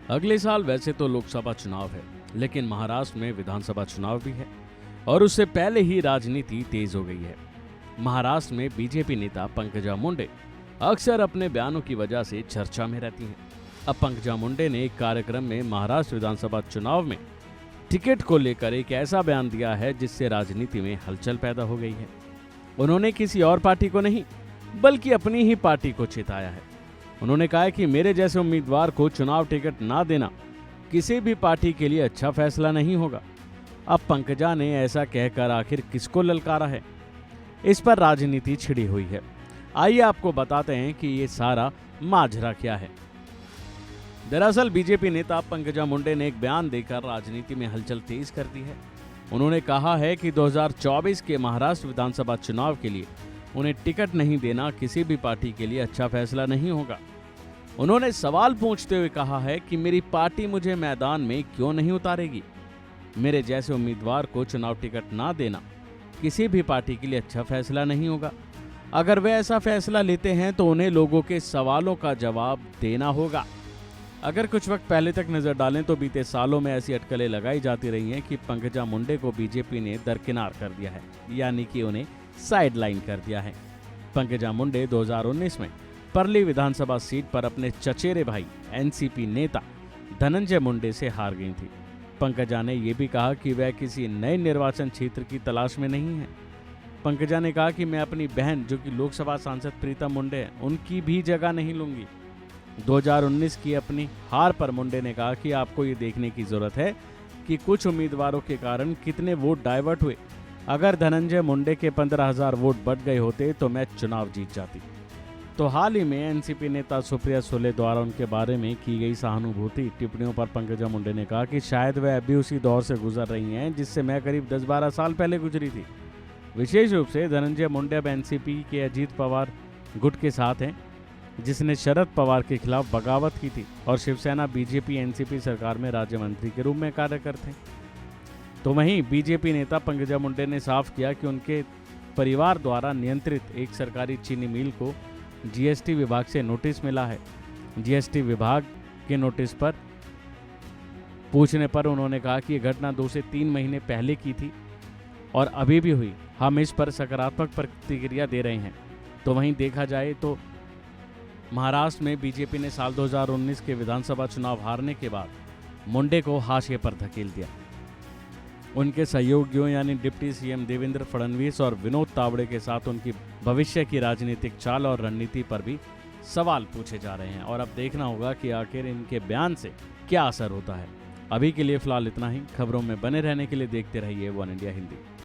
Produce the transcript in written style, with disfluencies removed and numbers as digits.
अगले साल वैसे तो लोकसभा चुनाव है, लेकिन महाराष्ट्र में विधानसभा चुनाव भी है और उससे पहले ही राजनीति तेज हो गई है। महाराष्ट्र में बीजेपी नेता पंकजा मुंडे अक्सर अपने बयानों की वजह से चर्चा में रहती हैं। अब पंकजा मुंडे ने एक कार्यक्रम में महाराष्ट्र विधानसभा चुनाव में टिकट को लेकर एक ऐसा बयान दिया है जिससे राजनीति में हलचल पैदा हो गई है। उन्होंने किसी और पार्टी को नहीं बल्कि अपनी ही पार्टी को चेताया है। उन्होंने कहा है कि मेरे जैसे उम्मीदवार को चुनाव टिकट ना देना किसी भी पार्टी के लिए अच्छा फैसला नहीं होगा। अब पंकजा ने ऐसा कहकर आखिर किसको ललकारा है, इस पर राजनीति छिड़ी हुई है। आइए आपको बताते हैं कि ये सारा माजरा क्या है। दरअसल बीजेपी नेता पंकजा मुंडे ने एक बयान देकर राजनीति में हलचल तेज कर दी है। उन्होंने कहा है कि 2024 के महाराष्ट्र विधानसभा चुनाव के लिए उन्हें टिकट नहीं देना किसी भी पार्टी के लिए अच्छा फैसला नहीं होगा। उन्होंने सवाल पूछते हुए कहा है कि मेरी पार्टी मुझे मैदान में क्यों नहीं उतारेगी। मेरे जैसे उम्मीदवार को चुनाव टिकट ना देना किसी भी पार्टी के लिए अच्छा फैसला नहीं होगा। अगर वे ऐसा फैसला लेते हैं तो उन्हें लोगों के सवालों का जवाब देना होगा। अगर कुछ वक्त पहले तक नजर डालें तो बीते सालों में ऐसी अटकलें लगाई जाती रही हैं कि पंकजा मुंडे को बीजेपी ने दरकिनार कर दिया है, यानी कि उन्हें साइडलाइन कर दिया है। पंकजा मुंडे 2019 में परली विधानसभा सीट पर अपने चचेरे भाई एनसीपी नेता धनंजय मुंडे से हार गई थी। पंकजा ने यह भी कहा कि वह किसी नए निर्वाचन क्षेत्र की तलाश में नहीं है। पंकजा ने कहा कि मैं अपनी बहन जो कि लोकसभा सांसद प्रीतम मुंडे हैं उनकी भी जगह नहीं लूंगी। 2019 की अपनी हार पर मुंडे ने कहा कि आपको ये देखने की जरूरत है कि कुछ उम्मीदवारों के कारण कितने वोट डाइवर्ट हुए। अगर धनंजय मुंडे के 15,000 वोट बढ़ गए होते तो मैं चुनाव जीत जाती। तो हाल ही में एनसीपी नेता सुप्रिया सुले द्वारा उनके बारे में की गई सहानुभूति टिप्पणियों पर पंकजा मुंडे ने कहा कि शायद वह अभी उसी दौर से गुजर रही हैं जिससे मैं करीब 10-12 साल पहले गुजरी थी। विशेष रूप से धनंजय मुंडे अब एनसीपी के अजीत पवार गुट के साथ हैं, जिसने शरद पवार के खिलाफ बगावत की थी और शिवसेना बीजेपी एनसीपी सरकार में राज्य मंत्री के रूप में कार्य करते हैं। तो वहीं बीजेपी नेता पंकजा मुंडे ने साफ किया कि उनके परिवार द्वारा नियंत्रित एक सरकारी चीनी मिल को जीएसटी विभाग से नोटिस मिला है। जीएसटी विभाग के नोटिस पर पूछने पर उन्होंने कहा कि यह घटना 2 से 3 महीने पहले की थी और अभी भी हुई। हम इस पर सकारात्मक प्रतिक्रिया दे रहे हैं। तो वहीं देखा जाए तो महाराष्ट्र में बीजेपी ने साल 2019 के विधानसभा चुनाव हारने के बाद मुंडे को हाशिए पर धकेल दिया। उनके सहयोगियों यानी डिप्टी सीएम देवेंद्र फडणवीस और विनोद तावड़े के साथ उनकी भविष्य की राजनीतिक चाल और रणनीति पर भी सवाल पूछे जा रहे हैं और अब देखना होगा कि आखिर इनके बयान से क्या असर होता है। अभी के लिए फिलहाल इतना ही। खबरों में बने रहने के लिए देखते रहिए वन इंडिया हिंदी।